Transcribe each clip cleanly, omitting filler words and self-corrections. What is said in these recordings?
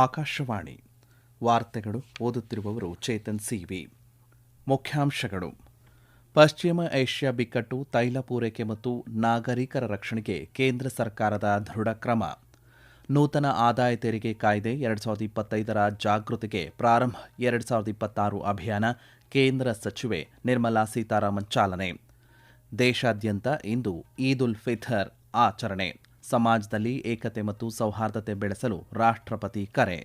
ಆಕಾಶವಾಣಿ ವಾರ್ತೆಗಳು ಓದುತ್ತಿರುವವರು ಚೇತನ್ ಸಿವಿ. ಮುಖ್ಯಾಂಶಗಳು: ಪಶ್ಚಿಮ ಏಷ್ಯಾ ಬಿಕ್ಕಟ್ಟು, ತೈಲ ಪೂರೈಕೆ ಮತ್ತು ನಾಗರಿಕರ ರಕ್ಷಣೆಗೆ ಕೇಂದ್ರ ಸರ್ಕಾರದ ದೃಢ ಕ್ರಮ. ನೂತನ ಆದಾಯ ತೆರಿಗೆ ಕಾಯ್ದೆ 2025ರ ಜಾಗೃತಿಗೆ ಪ್ರಾರಂಭ. 2026 ಅಭಿಯಾನ. ಕೇಂದ್ರ ಸಚಿವೆ ನಿರ್ಮಲಾ ಸೀತಾರಾಮನ್ ಚಾಲನೆ. ದೇಶಾದ್ಯಂತ ಇಂದು ಈದ್ ಉಲ್ ಫಿತರ್ ಆಚರಣೆ. ಸಮಾಜದಲ್ಲಿ ಏಕತೆ ಮತ್ತು ಸೌಹಾರ್ದತೆ ಬೆಳೆಸಲು ರಾಷ್ಟ್ರಪತಿ ಕರೆ.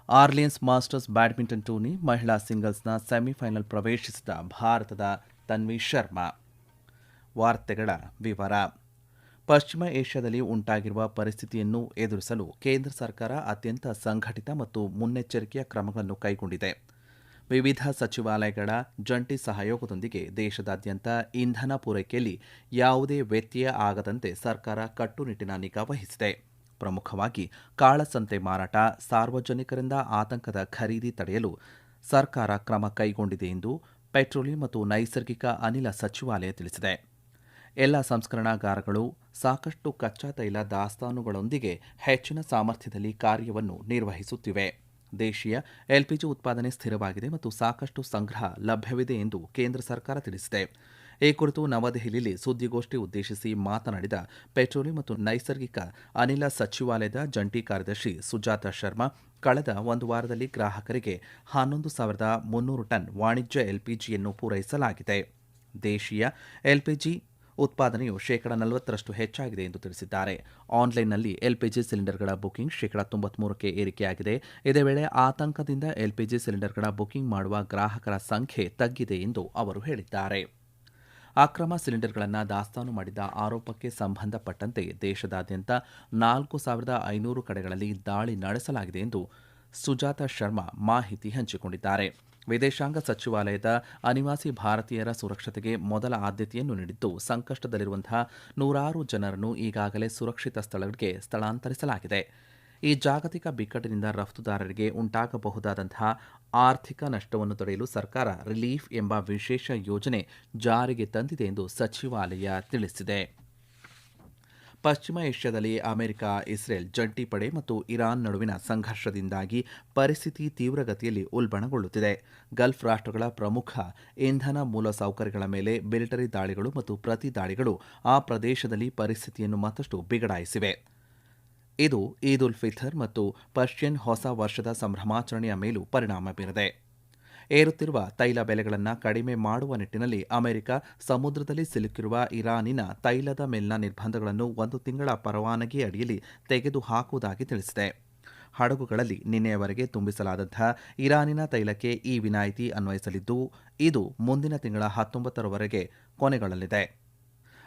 ಆರ್ಲಿಯನ್ಸ್ ಮಾಸ್ಟರ್ಸ್ ಬ್ಯಾಡ್ಮಿಂಟನ್ ಟೂರ್ನಿ ಮಹಿಳಾ ಸಿಂಗಲ್ಸ್ನ ಸೆಮಿಫೈನಲ್ ಪ್ರವೇಶಿಸಿದ ಭಾರತದ ತನ್ವಿ ಶರ್ಮಾ. ವಾರ್ತೆಗಳ ವಿವರ. ಪಶ್ಚಿಮ ಏಷ್ಯಾದಲ್ಲಿ ಉಂಟಾಗಿರುವ ಪರಿಸ್ಥಿತಿಯನ್ನು ಎದುರಿಸಲು ಕೇಂದ್ರ ಸರ್ಕಾರ ಅತ್ಯಂತ ಸಂಘಟಿತ ಮತ್ತು ಮುನ್ನೆಚ್ಚರಿಕೆಯ ಕ್ರಮಗಳನ್ನು ಕೈಗೊಂಡಿದೆ. ವಿವಿಧ ಸಚಿವಾಲಯಗಳ ಜಂಟಿ ಸಹಯೋಗದೊಂದಿಗೆ ದೇಶದಾದ್ಯಂತ ಇಂಧನ ಪೂರೈಕೆಯಲ್ಲಿ ಯಾವುದೇ ವ್ಯತ್ಯಯ ಆಗದಂತೆ ಸರ್ಕಾರ ಕಟ್ಟುನಿಟ್ಟಿನ ನಿಗಾ ವಹಿಸಿದೆ. ಪ್ರಮುಖವಾಗಿ ಕಾಳಸಂತೆ ಮಾರಾಟ, ಸಾರ್ವಜನಿಕರಿಂದ ಆತಂಕದ ಖರೀದಿ ತಡೆಯಲು ಸರ್ಕಾರ ಕ್ರಮ ಕೈಗೊಂಡಿದೆ ಎಂದು ಪೆಟ್ರೋಲಿಯಂ ಮತ್ತು ನೈಸರ್ಗಿಕ ಅನಿಲ ಸಚಿವಾಲಯ ತಿಳಿಸಿದೆ. ಎಲ್ಲ ಸಂಸ್ಕರಣಾಗಾರಗಳು ಸಾಕಷ್ಟು ಕಚ್ಚಾ ತೈಲ ದಾಸ್ತಾನುಗಳೊಂದಿಗೆ ಹೆಚ್ಚಿನ ಸಾಮರ್ಥ್ಯದಲ್ಲಿ ಕಾರ್ಯವನ್ನು ನಿರ್ವಹಿಸುತ್ತಿವೆ. ದೇಶೀಯ ಎಲ್ಪಿಜಿ ಉತ್ಪಾದನೆ ಸ್ಥಿರವಾಗಿದೆ ಮತ್ತು ಸಾಕಷ್ಟು ಸಂಗ್ರಹ ಲಭ್ಯವಿದೆ ಎಂದು ಕೇಂದ್ರ ಸರ್ಕಾರ ತಿಳಿಸಿದೆ. ಈ ಕುರಿತು ನವದೆಹಲಿಯಲ್ಲಿ ಸುದ್ದಿಗೋಷ್ಠಿ ಉದ್ದೇಶಿಸಿ ಮಾತನಾಡಿದ ಪೆಟ್ರೋಲಿಯಂ ಮತ್ತು ನೈಸರ್ಗಿಕ ಅನಿಲ ಸಚಿವಾಲಯದ ಜಂಟಿ ಕಾರ್ಯದರ್ಶಿ ಸುಜಾತಾ ಶರ್ಮಾ, ಕಳೆದ ಒಂದು ವಾರದಲ್ಲಿ ಗ್ರಾಹಕರಿಗೆ 11,300 ಟನ್ ವಾಣಿಜ್ಯ ಎಲ್ಪಿಜಿಯನ್ನು ಪೂರೈಸಲಾಗಿದೆ. ದೇಶೀಯ ಎಲ್ಪಿಜಿ ಉತ್ಪಾದನೆಯು 40% ಹೆಚ್ಚಾಗಿದೆ ಎಂದು ತಿಳಿಸಿದ್ದಾರೆ. ಆನ್ಲೈನ್ನಲ್ಲಿ ಎಲ್ಪಿಜಿ ಸಿಲಿಂಡರ್ಗಳ ಬುಕಿಂಗ್ 93% ಏರಿಕೆಯಾಗಿದೆ. ಇದೇ ವೇಳೆ ಆತಂಕದಿಂದ ಎಲ್ಪಿಜಿ ಸಿಲಿಂಡರ್ಗಳ ಬುಕಿಂಗ್ ಮಾಡುವ ಗ್ರಾಹಕರ ಸಂಖ್ಯೆ ತಗ್ಗಿದೆ ಎಂದು ಅವರು ಹೇಳಿದ್ದಾರೆ. ಅಕ್ರಮ ಸಿಲಿಂಡರ್ಗಳನ್ನು ದಾಸ್ತಾನು ಮಾಡಿದ ಆರೋಪಕ್ಕೆ ಸಂಬಂಧಪಟ್ಟಂತೆ ದೇಶದಾದ್ಯಂತ 4,500 ಕಡೆಗಳಲ್ಲಿ ದಾಳಿ ನಡೆಸಲಾಗಿದೆ ಎಂದು ಸುಜಾತಾ ಶರ್ಮಾ ಮಾಹಿತಿ ಹಂಚಿಕೊಂಡಿದ್ದಾರೆ. ವಿದೇಶಾಂಗ ಸಚಿವಾಲಯದ ಅನಿವಾಸಿ ಭಾರತೀಯರ ಸುರಕ್ಷತೆಗೆ ಮೊದಲ ಆದ್ಯತೆಯನ್ನು ನೀಡಿದ್ದು, ಸಂಕಷ್ಟದಲ್ಲಿರುವಂತಹ ನೂರಾರು ಜನರನ್ನು ಈಗಾಗಲೇ ಸುರಕ್ಷಿತ ಸ್ಥಳಗಳಿಗೆ ಸ್ಥಳಾಂತರಿಸಲಾಗಿದೆ. ಈ ಜಾಗತಿಕ ಬಿಕ್ಕಟ್ಟಿನಿಂದ ರಫ್ತುದಾರರಿಗೆ ಉಂಟಾಗಬಹುದಾದಂತಹ ಆರ್ಥಿಕ ನಷ್ಟವನ್ನು ತಡೆಯಲು ಸರ್ಕಾರ ರಿಲೀಫ್ ಎಂಬ ವಿಶೇಷ ಯೋಜನೆ ಜಾರಿಗೆ ತಂದಿದೆ ಎಂದು ಸಚಿವಾಲಯ ತಿಳಿಸಿದೆ. ಪಶ್ಚಿಮ ಏಷ್ಯಾದಲ್ಲಿ ಅಮೆರಿಕ, ಇಸ್ರೇಲ್ ಜಂಟಿ ಪಡೆ ಮತ್ತು ಇರಾನ್ ನಡುವಿನ ಸಂಘರ್ಷದಿಂದಾಗಿ ಪರಿಸ್ಥಿತಿ ತೀವ್ರಗತಿಯಲ್ಲಿ ಉಲ್ಬಣಗೊಳ್ಳುತ್ತಿದೆ. ಗಲ್ಫ್ ರಾಷ್ಟ್ರಗಳ ಪ್ರಮುಖ ಇಂಧನ ಮೂಲಸೌಕರ್ಯಗಳ ಮೇಲೆ ಮಿಲಿಟರಿ ದಾಳಿಗಳು ಮತ್ತು ಪ್ರತಿ ದಾಳಿಗಳು ಆ ಪ್ರದೇಶದಲ್ಲಿ ಪರಿಸ್ಥಿತಿಯನ್ನು ಮತ್ತಷ್ಟು ಬಿಗಡಾಯಿಸಿವೆ. ಇದು ಈದ್ ಉಲ್ ಫಿತರ್ ಮತ್ತು ಪರ್ಷಿಯನ್ ಹೊಸ ವರ್ಷದ ಸಂಭ್ರಮಾಚರಣೆಯ ಮೇಲೂ ಪರಿಣಾಮ ಬೀರಿದೆ. ಏರುತ್ತಿರುವ ತೈಲ ಬೆಲೆಗಳನ್ನು ಕಡಿಮೆ ಮಾಡುವ ನಿಟ್ಟಿನಲ್ಲಿ ಅಮೆರಿಕ ಸಮುದ್ರದಲ್ಲಿ ಸಿಲುಕಿರುವ ಇರಾನಿನ ತೈಲದ ಮೇಲಿನ ನಿರ್ಬಂಧಗಳನ್ನು 1 ತಿಂಗಳ ಪರವಾನಗಿ ಅಡಿಯಲ್ಲಿ ತೆಗೆದುಹಾಕುವುದಾಗಿ ತಿಳಿಸಿದೆ. ಹಡಗುಗಳಲ್ಲಿ ನಿನ್ನೆಯವರೆಗೆ ತುಂಬಿಸಲಾದಂತಹ ಇರಾನಿನ ತೈಲಕ್ಕೆ ಈ ವಿನಾಯಿತಿ ಅನ್ವಯಿಸಲಿದ್ದು, ಇದು ಮುಂದಿನ ತಿಂಗಳ 19ರವರೆಗೆ ಕೊನೆಗೊಳ್ಳಲಿದೆ.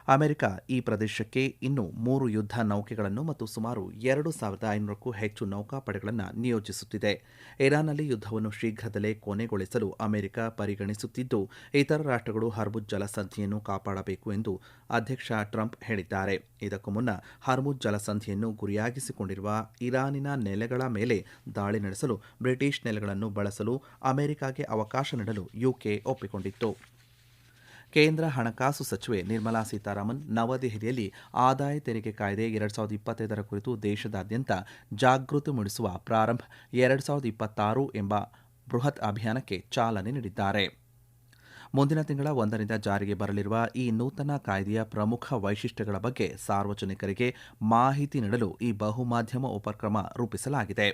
ಅಮೆರಿಕ ಈ ಪ್ರದೇಶಕ್ಕೆ ಇನ್ನೂ 3 ಯುದ್ಧ ನೌಕೆಗಳನ್ನು ಮತ್ತು ಸುಮಾರು 2,500ಕ್ಕೂ ಹೆಚ್ಚು ನೌಕಾಪಡೆಗಳನ್ನು ನಿಯೋಜಿಸುತ್ತಿದೆ. ಇರಾನ್ನಲ್ಲಿ ಯುದ್ಧವನ್ನು ಶೀಘ್ರದಲ್ಲೇ ಕೊನೆಗೊಳಿಸಲು ಅಮೆರಿಕ ಪರಿಗಣಿಸುತ್ತಿದ್ದು, ಇತರ ರಾಷ್ಟ್ರಗಳು ಹರ್ಮುಜ್ ಜಲಸಂಧಿಯನ್ನು ಕಾಪಾಡಬೇಕು ಎಂದು ಅಧ್ಯಕ್ಷ ಟ್ರಂಪ್ ಹೇಳಿದ್ದಾರೆ. ಇದಕ್ಕೂ ಮುನ್ನ ಹರ್ಮುಜ್ ಜಲಸಂಧಿಯನ್ನು ಗುರಿಯಾಗಿಸಿಕೊಂಡಿರುವ ಇರಾನಿನ ನೆಲೆಗಳ ಮೇಲೆ ದಾಳಿ ನಡೆಸಲು ಬ್ರಿಟಿಷ್ ನೆಲೆಗಳನ್ನು ಬಳಸಲು ಅಮೆರಿಕಾಗೆ ಅವಕಾಶ ನೀಡಲು ಯುಕೆ ಒಪ್ಪಿಕೊಂಡಿತ್ತು. ಕೇಂದ್ರ ಹಣಕಾಸು ಸಚಿವೆ ನಿರ್ಮಲಾ ಸೀತಾರಾಮನ್ ನವದೆಹಲಿಯಲ್ಲಿ ಆದಾಯ ತೆರಿಗೆ ಕಾಯ್ದೆ 2025ರ ಕುರಿತು ದೇಶದಾದ್ಯಂತ ಜಾಗೃತಿ ಮೂಡಿಸುವ ಪ್ರಾರಂಭ 2026 ಎಂಬ ಬೃಹತ್ ಅಭಿಯಾನಕ್ಕೆ ಚಾಲನೆ ನೀಡಿದ್ದಾರೆ. ಮುಂದಿನ ತಿಂಗಳ 1ರಿಂದ ಜಾರಿಗೆ ಬರಲಿರುವ ಈ ನೂತನ ಕಾಯ್ದೆಯ ಪ್ರಮುಖ ವೈಶಿಷ್ಟ್ಯಗಳ ಬಗ್ಗೆ ಸಾರ್ವಜನಿಕರಿಗೆ ಮಾಹಿತಿ ನೀಡಲು ಈ ಬಹುಮಾಧ್ಯಮ ಉಪಕ್ರಮ ರೂಪಿಸಲಾಗಿದೆ.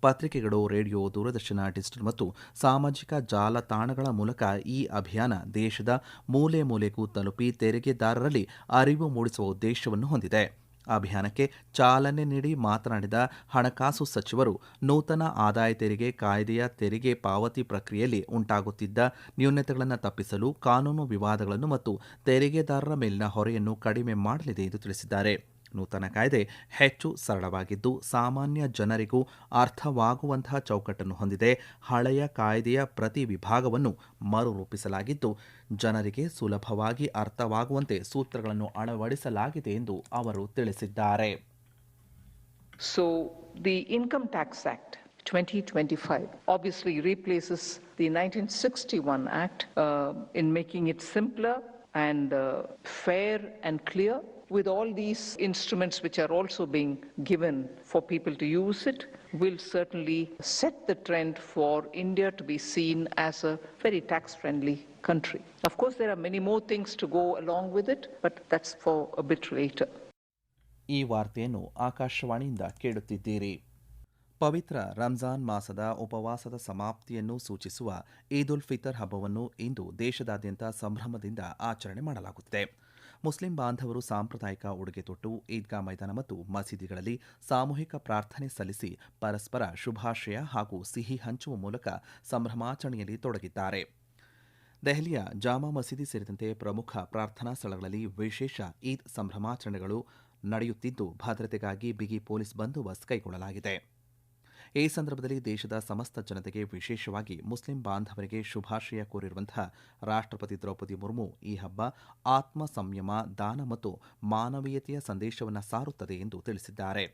ಪತ್ರಿಕೆಗಳು, ರೇಡಿಯೋ, ದೂರದರ್ಶನ, ಡಿಜಿಟಲ್ ಮತ್ತು ಸಾಮಾಜಿಕ ಜಾಲತಾಣಗಳ ಮೂಲಕ ಈ ಅಭಿಯಾನ ದೇಶದ ಮೂಲೆ ಮೂಲೆಗೂ ತಲುಪಿ ತೆರಿಗೆದಾರರಲ್ಲಿ ಅರಿವು ಮೂಡಿಸುವ ಉದ್ದೇಶವನ್ನು ಹೊಂದಿದೆ. ಅಭಿಯಾನಕ್ಕೆ ಚಾಲನೆ ನೀಡಿ ಮಾತನಾಡಿದ ಹಣಕಾಸು ಸಚಿವರು, ನೂತನ ಆದಾಯ ತೆರಿಗೆ ಕಾಯ್ದೆಯ ತೆರಿಗೆ ಪಾವತಿ ಪ್ರಕ್ರಿಯೆಯಲ್ಲಿ ಉಂಟಾಗುತ್ತಿದ್ದ ನ್ಯೂನತೆಗಳನ್ನು ತಪ್ಪಿಸಲು ಕಾನೂನು ವಿವಾದಗಳನ್ನು ಮತ್ತು ತೆರಿಗೆದಾರರ ಮೇಲಿನ ಹೊರೆಯನ್ನು ಕಡಿಮೆ ಮಾಡಲಿದೆ ಎಂದು ತಿಳಿಸಿದ್ದಾರೆ. ನೂತನ ಕಾಯ್ದೆ ಹೆಚ್ಚು ಸರಳವಾಗಿದ್ದು, ಸಾಮಾನ್ಯ ಜನರಿಗೂ ಅರ್ಥವಾಗುವಂತಹ ಚೌಕಟ್ಟನ್ನು ಹೊಂದಿದೆ. ಹಳೆಯ ಕಾಯ್ದೆಯ ಪ್ರತಿ ವಿಭಾಗವನ್ನು ಮರುರೂಪಿಸಲಾಗಿದ್ದು, ಜನರಿಗೆ ಸುಲಭವಾಗಿ ಅರ್ಥವಾಗುವಂತೆ ಸೂತ್ರಗಳನ್ನು ಅಳವಡಿಸಲಾಗಿದೆ ಎಂದು ಅವರು ತಿಳಿಸಿದ್ದಾರೆ. So, the Income Tax Act 2025 obviously replaces the 1961 Act in making it simpler and fair and clear with all these instruments which are also being given for people to use it, will certainly set the trend for India to be seen as a very tax-friendly country. Of course, there are many more things to go along with it, but that's for a bit later. ಈ ವಾರ್ತೆಯನ್ನು ಆಕಾಶವಾಣಿಯಿಂದ ಕೇಳುತ್ತಿದ್ದೀರಿ. ಪವಿತ್ರ ರಂಜಾನ್ ಮಾಸದ ಉಪವಾಸದ ಸಮಾಪ್ತಿಯನ್ನು ಸೂಚಿಸುವ ಈದ್ ಉಲ್ ಫಿತರ್ ಹಬ್ಬವನ್ನು ಇಂದು ದೇಶದಾದ್ಯಂತ ಸಂಭ್ರಮದಿಂದ ಆಚರಣೆ ಮಾಡಲಾಗುತ್ತಿದೆ. ಮುಸ್ಲಿಂ ಬಾಂಧವರು ಸಾಂಪ್ರದಾಯಿಕ ಉಡುಗೆ ತೊಟ್ಟು ಈದ್ಗಾ ಮೈದಾನ ಮತ್ತು ಮಸೀದಿಗಳಲ್ಲಿ ಸಾಮೂಹಿಕ ಪ್ರಾರ್ಥನೆ ಸಲ್ಲಿಸಿ ಪರಸ್ಪರ ಶುಭಾಶಯ ಹಾಗೂ ಸಿಹಿ ಹಂಚುವ ಮೂಲಕ ಸಂಭ್ರಮಾಚರಣೆಯಲ್ಲಿ ತೊಡಗಿದ್ದಾರೆ. ದೆಹಲಿಯ ಜಾಮಾ ಮಸೀದಿ ಸೇರಿದಂತೆ ಪ್ರಮುಖ ಪ್ರಾರ್ಥನಾ ಸ್ಥಳಗಳಲ್ಲಿ ವಿಶೇಷ ಈದ್ ಸಂಭ್ರಮಾಚರಣೆಗಳು ನಡೆಯುತ್ತಿದ್ದು ಭದ್ರತೆಗಾಗಿ ಬಿಗಿ ಪೊಲೀಸ್ ಬಂದೋಬಸ್ತ್ ಕೈಗೊಳ್ಳಲಾಗಿದೆ. ಈ ಸಂದರ್ಭದಲ್ಲಿ ದೇಶದ ಸಮಸ್ತ ಜನತೆಗೆ ವಿಶೇಷವಾಗಿ ಮುಸ್ಲಿಂ ಬಾಂಧವರಿಗೆ ಶುಭಾಶಯ ಕೋರಿರುವಂತಹ ರಾಷ್ಟ್ರಪತಿ ದ್ರೌಪದಿ ಮುರ್ಮು ಈ ಹಬ್ಬ ಆತ್ಮ ಸಂಯಮ, ದಾನ ಮತ್ತು ಮಾನವೀಯತೆಯ ಸಂದೇಶವನ್ನು ಸಾರುತ್ತದೆ ಎಂದು ತಿಳಿಸಿದ್ದಾರೆ.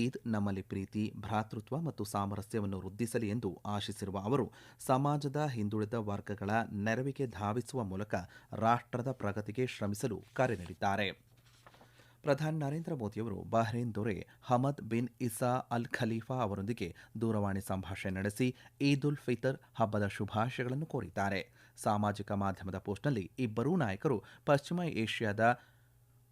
ಈದ್ ನಮ್ಮಲ್ಲಿ ಪ್ರೀತಿ, ಭ್ರಾತೃತ್ವ ಮತ್ತು ಸಾಮರಸ್ಯವನ್ನು ವೃದ್ಧಿಸಲಿ ಎಂದು ಆಶಿಸಿರುವ ಅವರು ಸಮಾಜದ ಹಿಂದುಳಿದ ವರ್ಗಗಳ ನೆರವಿಗೆ ಧಾವಿಸುವ ಮೂಲಕ ರಾಷ್ಟ್ರದ ಪ್ರಗತಿಗೆ ಶ್ರಮಿಸಲು ಕರೆ ನೀಡಿದ್ದಾರೆ. ಪ್ರಧಾನಿ ನರೇಂದ್ರ ಮೋದಿಯವರು ಬಹ್ರೇನ್ ದೊರೆ Hamad bin Isa Al Khalifa ಅವರೊಂದಿಗೆ ದೂರವಾಣಿ ಸಂಭಾಷಣೆ ನಡೆಸಿ ಈದ್ ಉಲ್ ಫಿತರ್ ಹಬ್ಬದ ಶುಭಾಶಯಗಳನ್ನು ಕೋರಿದ್ದಾರೆ. ಸಾಮಾಜಿಕ ಮಾಧ್ಯಮದ ಪೋಸ್ಟ್ನಲ್ಲಿ ಇಬ್ಬರೂ ನಾಯಕರು ಪಶ್ಚಿಮ ಏಷ್ಯಾದ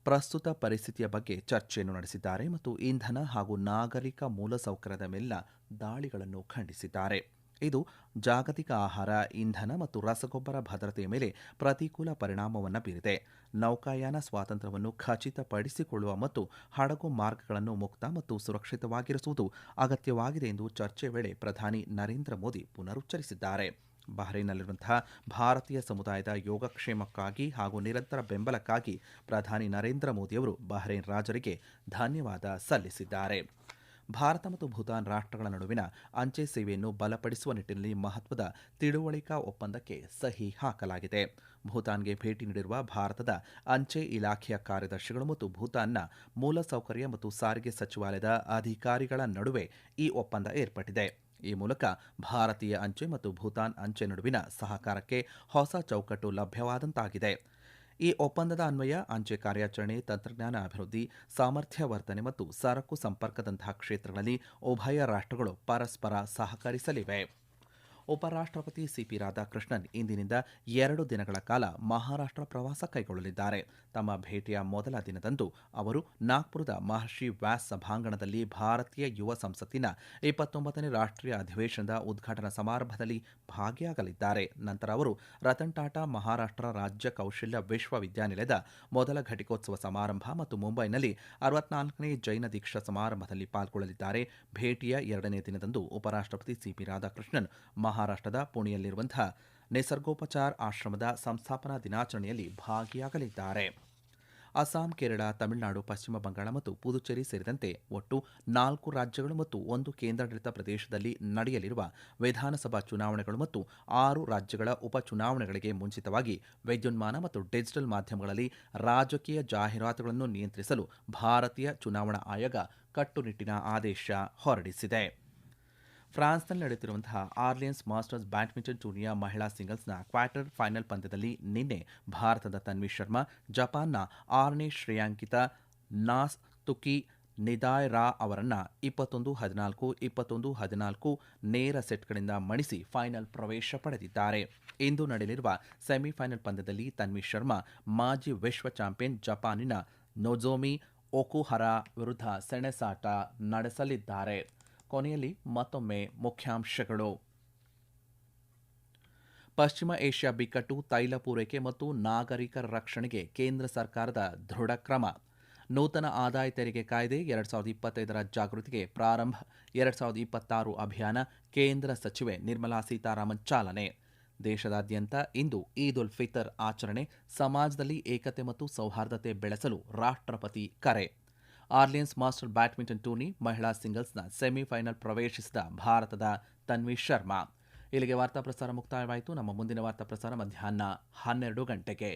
ಪ್ರಸ್ತುತ ಪರಿಸ್ಥಿತಿಯ ಬಗ್ಗೆ ಚರ್ಚೆಯನ್ನು ನಡೆಸಿದ್ದಾರೆ ಮತ್ತು ಇಂಧನ ಹಾಗೂ ನಾಗರಿಕ ಮೂಲಸೌಕರ್ಯದ ಮೇಲಿನ ದಾಳಿಗಳನ್ನು ಖಂಡಿಸಿದ್ದಾರೆ. ಇದು ಜಾಗತಿಕ ಆಹಾರ, ಇಂಧನ ಮತ್ತು ರಸಗೊಬ್ಬರ ಭದ್ರತೆಯ ಮೇಲೆ ಪ್ರತಿಕೂಲ ಪರಿಣಾಮವನ್ನು ಬೀರಿದೆ. ನೌಕಾಯಾನ ಸ್ವಾತಂತ್ರ್ಯವನ್ನು ಖಚಿತಪಡಿಸಿಕೊಳ್ಳುವ ಮತ್ತು ಹಡಗು ಮಾರ್ಗಗಳನ್ನು ಮುಕ್ತ ಮತ್ತು ಸುರಕ್ಷಿತವಾಗಿರಿಸುವುದು ಅಗತ್ಯವಾಗಿದೆ ಎಂದು ಚರ್ಚೆ ವೇಳೆ ಪ್ರಧಾನಿ ನರೇಂದ್ರ ಮೋದಿ ಪುನರುಚ್ಚರಿಸಿದ್ದಾರೆ. ಬಹ್ರೈನ್ನಲ್ಲಿರುವಂತಹ ಭಾರತೀಯ ಸಮುದಾಯದ ಯೋಗಕ್ಷೇಮಕ್ಕಾಗಿ ಹಾಗೂ ನಿರಂತರ ಬೆಂಬಲಕ್ಕಾಗಿ ಪ್ರಧಾನಿ ನರೇಂದ್ರ ಮೋದಿಯವರು ಬಹ್ರೈನ್ ರಾಜರಿಗೆ ಧನ್ಯವಾದ ಸಲ್ಲಿಸಿದ್ದಾರೆ. ಭಾರತ ಮತ್ತು ಭೂತಾನ್ ರಾಷ್ಟ್ರಗಳ ನಡುವಿನ ಅಂಚೆ ಸೇವೆಯನ್ನು ಬಲಪಡಿಸುವ ನಿಟ್ಟಿನಲ್ಲಿ ಮಹತ್ವದ ತಿಳುವಳಿಕಾ ಒಪ್ಪಂದಕ್ಕೆ ಸಹಿ ಹಾಕಲಾಗಿದೆ. ಭೂತಾನ್ಗೆ ಭೇಟಿ ನೀಡಿರುವ ಭಾರತದ ಅಂಚೆ ಇಲಾಖೆಯ ಕಾರ್ಯದರ್ಶಿಗಳು ಮತ್ತು ಭೂತಾನ್ನ ಮೂಲಸೌಕರ್ಯ ಮತ್ತು ಸಾರಿಗೆ ಸಚಿವಾಲಯದ ಅಧಿಕಾರಿಗಳ ನಡುವೆ ಈ ಒಪ್ಪಂದ ಏರ್ಪಟ್ಟಿದೆ. ಈ ಮೂಲಕ ಭಾರತೀಯ ಅಂಚೆ ಮತ್ತು ಭೂತಾನ್ ಅಂಚೆ ನಡುವಿನ ಸಹಕಾರಕ್ಕೆ ಹೊಸ ಚೌಕಟ್ಟು ಲಭ್ಯವಾದಂತಾಗಿದೆ. ಈ ಒಪ್ಪಂದದ ಅನ್ವಯ ಅಂಚೆ ಕಾರ್ಯಾಚರಣೆ, ತಂತ್ರಜ್ಞಾನ ಅಭಿವೃದ್ಧಿ, ಸಾಮರ್ಥ್ಯ ವರ್ಧನೆ ಮತ್ತು ಸರಕು ಸಂಪರ್ಕದಂತಹ ಕ್ಷೇತ್ರಗಳಲ್ಲಿ ಉಭಯ ರಾಷ್ಟ್ರಗಳು ಪರಸ್ಪರ ಸಹಕರಿಸಲಿವೆ. ಉಪರಾಷ್ಟ್ರಪತಿ ಸಿಪಿ ರಾಧಾಕೃಷ್ಣನ್ ಇಂದಿನಿಂದ 2 ದಿನಗಳ ಕಾಲ ಮಹಾರಾಷ್ಟ್ರ ಪ್ರವಾಸ ಕೈಗೊಳ್ಳಲಿದ್ದಾರೆ. ತಮ್ಮ ಭೇಟಿಯ ಮೊದಲ ದಿನದಂದು ಅವರು ನಾಗ್ಪುರದ ಮಹರ್ಷಿ ವ್ಯಾಸ್ ಸಭಾಂಗಣದಲ್ಲಿ ಭಾರತೀಯ ಯುವ ಸಂಸತ್ತಿನ 29ನೇ ರಾಷ್ಟ್ರೀಯ ಅಧಿವೇಶನದ ಉದ್ಘಾಟನಾ ಸಮಾರಂಭದಲ್ಲಿ ಭಾಗಿಯಾಗಲಿದ್ದಾರೆ. ನಂತರ ಅವರು ರತನ್ ಟಾಟಾ ಮಹಾರಾಷ್ಟ್ರ ರಾಜ್ಯ ಕೌಶಲ್ಯ ವಿಶ್ವವಿದ್ಯಾನಿಲಯದ ಮೊದಲ ಘಟಿಕೋತ್ಸವ ಸಮಾರಂಭ ಮತ್ತು ಮುಂಬೈನಲ್ಲಿ 64ನೇ ಜೈನ ದೀಕ್ಷಾ ಸಮಾರಂಭದಲ್ಲಿ ಪಾಲ್ಗೊಳ್ಳಲಿದ್ದಾರೆ. ಭೇಟಿಯ 2ನೇ ದಿನದಂದು ಉಪರಾಷ್ಟ್ರಪತಿ ಸಿಪಿ ರಾಧಾಕೃಷ್ಣನ್ ಮಹಾರಾಷ್ಟ್ರದ ಪುಣೆಯಲ್ಲಿರುವಂತಹ ನಿಸರ್ಗೋಪಚಾರ್ ಆಶ್ರಮದ ಸಂಸ್ಥಾಪನಾ ದಿನಾಚರಣೆಯಲ್ಲಿ ಭಾಗಿಯಾಗಲಿದ್ದಾರೆ. ಅಸ್ಸಾಂ, ಕೇರಳ, ತಮಿಳುನಾಡು, ಪಶ್ಚಿಮ ಬಂಗಾಳ ಮತ್ತು ಪುದುಚೇರಿ ಸೇರಿದಂತೆ ಒಟ್ಟು 4 ರಾಜ್ಯಗಳು ಮತ್ತು 1 ಕೇಂದ್ರಾಡಳಿತ ಪ್ರದೇಶದಲ್ಲಿ ನಡೆಯಲಿರುವ ವಿಧಾನಸಭಾ ಚುನಾವಣೆಗಳು ಮತ್ತು 6 ರಾಜ್ಯಗಳ ಉಪಚುನಾವಣೆಗಳಿಗೆ ಮುಂಚಿತವಾಗಿ ವಿದ್ಯುನ್ಮಾನ ಮತ್ತು ಡಿಜಿಟಲ್ ಮಾಧ್ಯಮಗಳಲ್ಲಿ ರಾಜಕೀಯ ಜಾಹೀರಾತುಗಳನ್ನು ನಿಯಂತ್ರಿಸಲು ಭಾರತೀಯ ಚುನಾವಣಾ ಆಯೋಗ ಕಟ್ಟುನಿಟ್ಟಿನ ಆದೇಶ ಹೊರಡಿಸಿದೆ. ಫ್ರಾನ್ಸ್ನಲ್ಲಿ ನಡೆಯುತ್ತಿರುವಂತಹ ಆರ್ಲಿಯನ್ಸ್ ಮಾಸ್ಟರ್ಸ್ ಬ್ಯಾಡ್ಮಿಂಟನ್ ಟೂರ್ನಿಯ ಮಹಿಳಾ ಸಿಂಗಲ್ಸ್ನ ಕ್ವಾರ್ಟರ್ ಫೈನಲ್ ಪಂದ್ಯದಲ್ಲಿ ನಿನ್ನೆ ಭಾರತದ ತನ್ವಿ ಶರ್ಮಾ ಜಪಾನ್ನ 6ನೇ ಶ್ರೇಯಾಂಕಿತ ನಾಸುತುಕಿ ನಿದಾಯ್ ರಾ ಅವರನ್ನು 21-14, 21-14 ನೇರ ಸೆಟ್ಗಳಿಂದ ಮಣಿಸಿ ಫೈನಲ್ ಪ್ರವೇಶ ಪಡೆದಿದ್ದಾರೆ. ಇಂದು ನಡೆಯಲಿರುವ ಸೆಮಿಫೈನಲ್ ಪಂದ್ಯದಲ್ಲಿ ತನ್ವಿ ಶರ್ಮಾ ಮಾಜಿ ವಿಶ್ವ ಚಾಂಪಿಯನ್ ಜಪಾನಿನ ನೊಜೊಮಿ ಒಕುಹರಾ ವಿರುದ್ಧ ಸೆಣಸಾಟ ನಡೆಸಲಿದ್ದಾರೆ. ಕೊನೆಯಲ್ಲಿ ಮತ್ತೊಮ್ಮೆ ಮುಖ್ಯಾಂಶಗಳು. ಪಶ್ಚಿಮ ಏಷ್ಯಾ ಬಿಕ್ಕಟ್ಟು, ತೈಲ ಪೂರೈಕೆ ಮತ್ತು ನಾಗರಿಕರ ರಕ್ಷಣೆಗೆ ಕೇಂದ್ರ ಸರ್ಕಾರದ ದೃಢ ಕ್ರಮ. ನೂತನ ಆದಾಯ ತೆರಿಗೆ ಕಾಯ್ದೆ 2025ರ ಜಾಗೃತಿಗೆ ಪ್ರಾರಂಭ. 2026 ಅಭಿಯಾನ, ಕೇಂದ್ರ ಸಚಿವೆ ನಿರ್ಮಲಾ ಸೀತಾರಾಮನ್ ಚಾಲನೆ. ದೇಶದಾದ್ಯಂತ ಇಂದು ಈದ್ ಉಲ್ ಫಿತರ್ ಆಚರಣೆ. ಸಮಾಜದಲ್ಲಿ ಏಕತೆ ಮತ್ತು ಸೌಹಾರ್ದತೆ ಬೆಳೆಸಲು ರಾಷ್ಟ್ರಪತಿ ಕರೆ. ಆರ್ಲಿಯನ್ಸ್ ಮಾಸ್ಟರ್ ಬ್ಯಾಡ್ಮಿಂಟನ್ ಟೂರ್ನಿ ಮಹಿಳಾ ಸಿಂಗಲ್ಸ್ನ ಸೆಮಿಫೈನಲ್ ಪ್ರವೇಶಿಸಿದ ಭಾರತದ ತನ್ವಿ ಶರ್ಮಾ. ಇಲ್ಲಿಗೆ ವಾರ್ತಾ ಪ್ರಸಾರ ಮುಕ್ತಾಯವಾಯಿತು. ನಮ್ಮ ಮುಂದಿನ ವಾರ್ತಾ ಪ್ರಸಾರ ಮಧ್ಯಾಹ್ನ 12 ಗಂಟೆಗೆ.